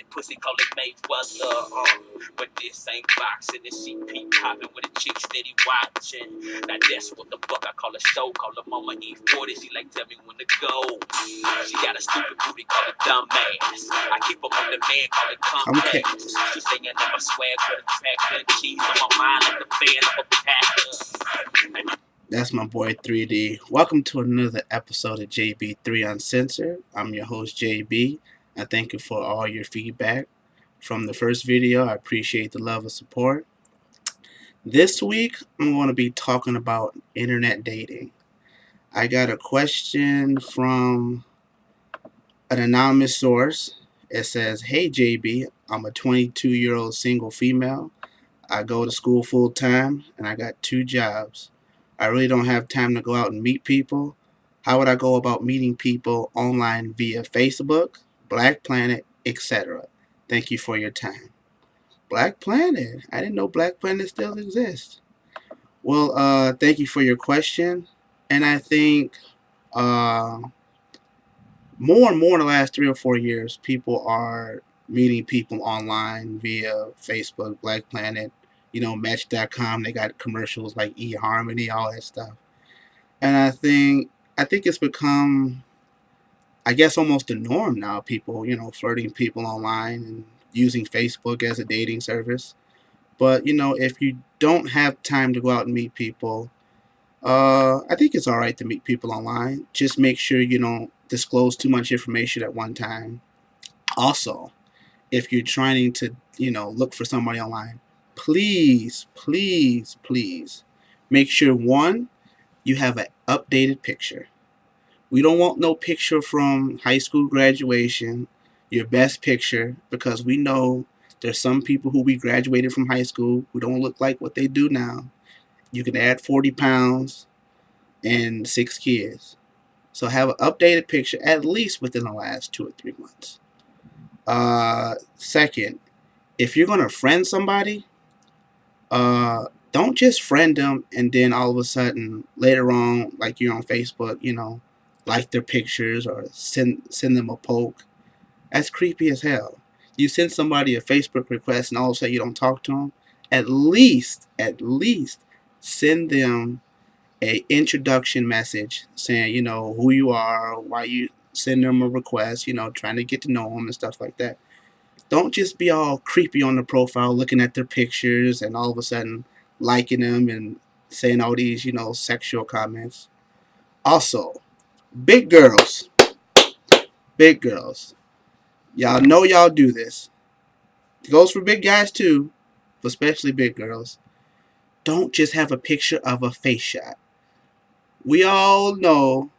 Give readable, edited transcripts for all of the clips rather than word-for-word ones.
pussy call it Mayweather. But this ain't boxing, this CP popping with a chick steady watching. Now that's what the fuck I call a show. Call her mama E40, she like tell me when to go. She got a stupid booty, call it dumbass. I keep up on the man, call it Comcast. She singing on my swag with a track, good cheese on my mind like the fan of a packer. That's my boy 3D. Welcome to another episode of JB3 Uncensored. I'm your host JB. I thank you for all your feedback from the first video. I appreciate the love and support. This week, I'm going to be talking about internet dating. I got a question from an anonymous source. It says, "Hey JB, I'm a 22-year-old single female. I go to school full time and I got 2 jobs. I really don't have time to go out and meet people. How would I go about meeting people online via Facebook, Black Planet, etc.? Thank you for your time." Black Planet? I didn't know Black Planet still exists. Well, thank you for your question. And I think more and more in the last 3 or 4 years, people are meeting people online via Facebook, Black Planet, Match.com. They got commercials like eHarmony, all that stuff. And I think it's become, I guess, almost the norm now. People, flirting people online and using Facebook as a dating service. But if you don't have time to go out and meet people, I think it's all right to meet people online. Just make sure you don't disclose too much information at one time. Also, if you're trying to, look for somebody online, please, please, please make sure, one, you have an updated picture. We don't want no picture from high school graduation, your best picture, because we know there's some people who we graduated from high school who don't look like what they do now. You can add 40 pounds and 6 kids. So have an updated picture at least within the last 2 or 3 months. Second, if you're going to friend somebody, don't just friend them and then all of a sudden later on, like you're on Facebook, like their pictures or send them a poke. That's creepy as hell. You send somebody a Facebook request and all of a sudden you don't talk to them. At least send them a introduction message saying, who you are, why you send them a request, trying to get to know them and stuff like that. Don't just be all creepy on the profile, looking at their pictures and all of a sudden liking them and saying all these, sexual comments. Also, big girls, y'all know y'all do this. It goes for big guys too, but especially big girls. Don't just have a picture of a face shot. We all know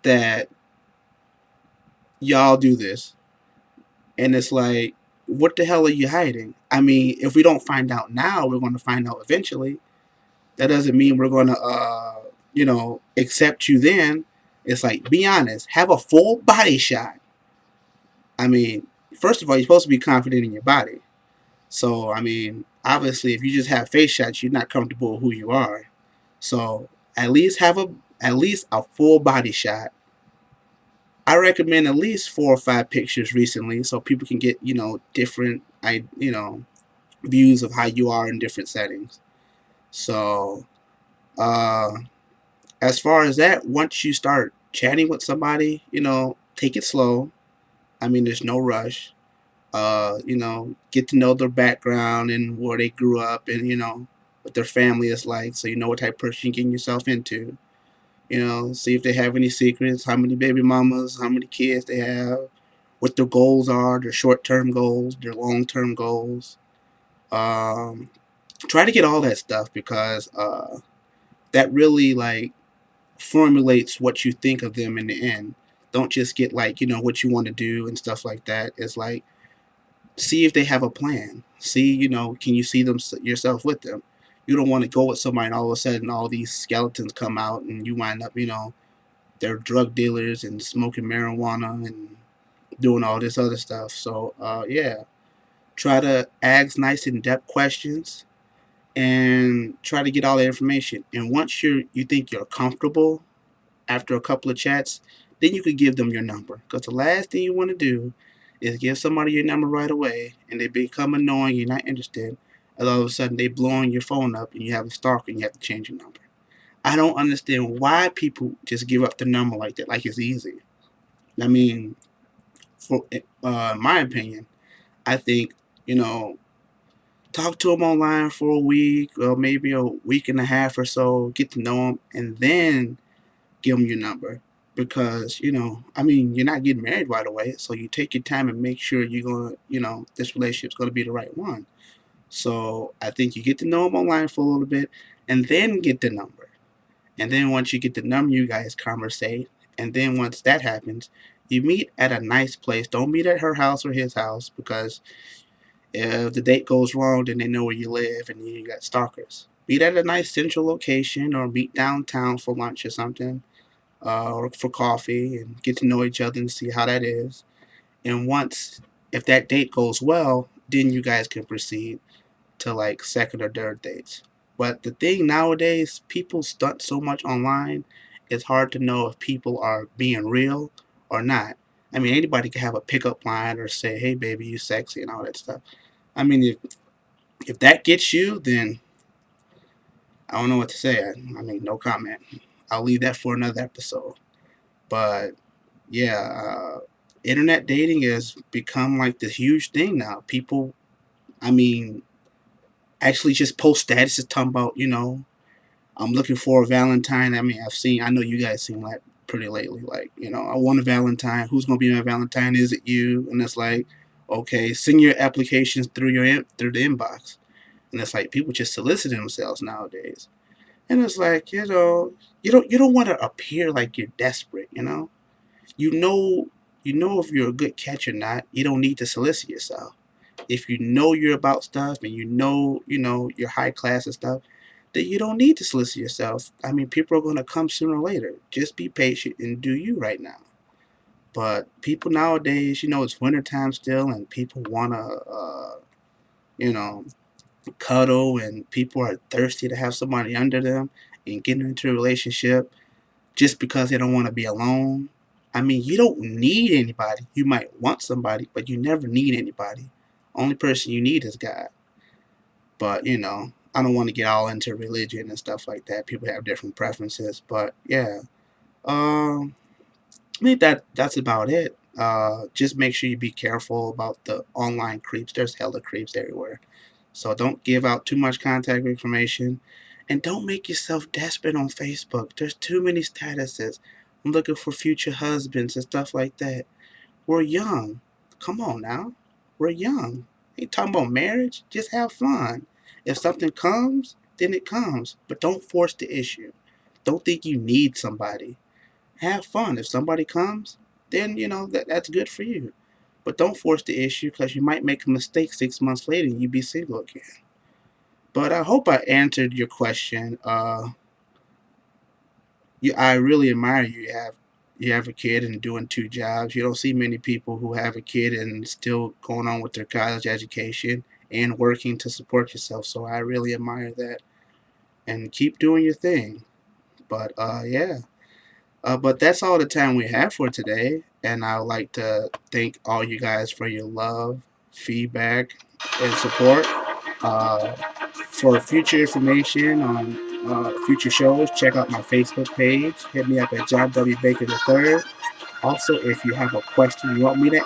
that y'all do this. And it's like, what the hell are you hiding? I mean, if we don't find out now, we're going to find out eventually. That doesn't mean we're going to, accept you then. It's like, be honest. Have a full body shot. I mean, first of all, you're supposed to be confident in your body. So, I mean, obviously, if you just have face shots, you're not comfortable with who you are. So, at least have a full body shot. I recommend at least 4 or 5 pictures recently so people can get, different, views of how you are in different settings. So, as far as that, once you start chatting with somebody, take it slow. I mean, there's no rush. Get to know their background and where they grew up and, what their family is like so you know what type of person you're getting yourself into. See if they have any secrets, how many baby mamas, how many kids they have, what their goals are, their short-term goals, their long-term goals. Try to get all that stuff because that really, formulates what you think of them in the end. Don't just get, what you want to do and stuff like that. It's like, see if they have a plan. See, can you see yourself with them? You don't want to go with somebody and all of a sudden all these skeletons come out and you wind up, they're drug dealers and smoking marijuana and doing all this other stuff. So, yeah, try to ask nice in-depth questions and try to get all the information. And once you think you're comfortable after a couple of chats, then you could give them your number. Because the last thing you want to do is give somebody your number right away, and they become annoying, you're not interested, and all of a sudden they blowing your phone up, and you have a stalker, and you have to change your number. I don't understand why people just give up the number like that, like it's easy. I mean, for my opinion, I think, you know, talk to them online for a week or maybe a week and a half or so, get to know them, and then give them your number. Because, I mean, you're not getting married right away, so you take your time and make sure you're going to, this relationship's going to be the right one. So I think you get to know them online for a little bit and then get the number. And then once you get the number, you guys conversate. And then once that happens, you meet at a nice place. Don't meet at her house or his house because if the date goes wrong, then they know where you live and you got stalkers. Meet at a nice central location or meet downtown for lunch or something, or for coffee, and get to know each other and see how that is. And once, if that date goes well, then you guys can proceed to like second or third dates. But the thing nowadays, people stunt so much online, it's hard to know if people are being real or not. I mean, anybody can have a pickup line or say, "Hey, baby, you sexy," and all that stuff. I mean, if that gets you, then I don't know what to say. I mean, no comment. I'll leave that for another episode. But yeah, internet dating has become like this huge thing now. People, I mean, actually just post statuses talking about, I'm looking for a Valentine. I mean, I know you guys seen that pretty lately. Like, I want a Valentine. Who's gonna be my Valentine? Is it you? And it's like, okay, send your applications through the inbox. And it's like people just solicit themselves nowadays. And it's like, you don't want to appear like you're desperate. You know, if you're a good catch or not. You don't need to solicit yourself. If you know you're about stuff and you're high class and stuff, then you don't need to solicit yourself. I mean, people are gonna come sooner or later. Just be patient and do you right now. But people nowadays, it's wintertime still, and people wanna, you know, cuddle, and people are thirsty to have somebody under them and get into a relationship just because they don't want to be alone. I mean, you don't need anybody. You might want somebody, but you never need anybody. Only person you need is God. But, I don't want to get all into religion and stuff like that. People have different preferences. But, yeah. Um, I think that's about it. Just make sure you be careful about the online creeps. There's hella creeps everywhere. So don't give out too much contact information. And don't make yourself desperate on Facebook. There's too many statuses. I'm looking for future husbands and stuff like that. We're young. Come on now. We're young. Ain't talking about marriage. Just have fun. If something comes, then it comes. But don't force the issue. Don't think you need somebody. Have fun. If somebody comes, then that's good for you. But don't force the issue because you might make a mistake 6 months later and you be single again. But I hope I answered your question. I really admire you. You have a kid and doing two jobs. You don't see many people who have a kid and still going on with their college education and working to support yourself. So I really admire that. And keep doing your thing. But yeah. But that's all the time we have for today. And I would like to thank all you guys for your love, feedback, and support. Uh, for future information on future shows, check out my Facebook page. Hit me up at John W. Baker III. Also, if you have a question you want me to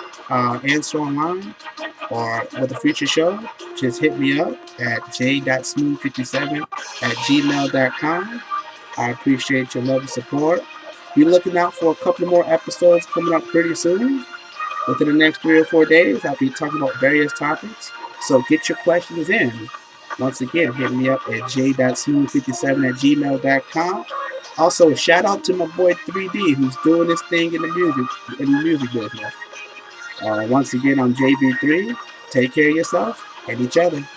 answer online or with a future show, just hit me up at j.smooth57 at gmail.com. I appreciate your love and support. Be looking out for a couple more episodes coming up pretty soon. Within the next 3 or 4 days, I'll be talking about various topics. So get your questions in. Once again, hit me up at j.smooth57 at gmail.com. Also, shout out to my boy 3D who's doing this thing in the music business. Once again, I'm JB3. Take care of yourself and each other.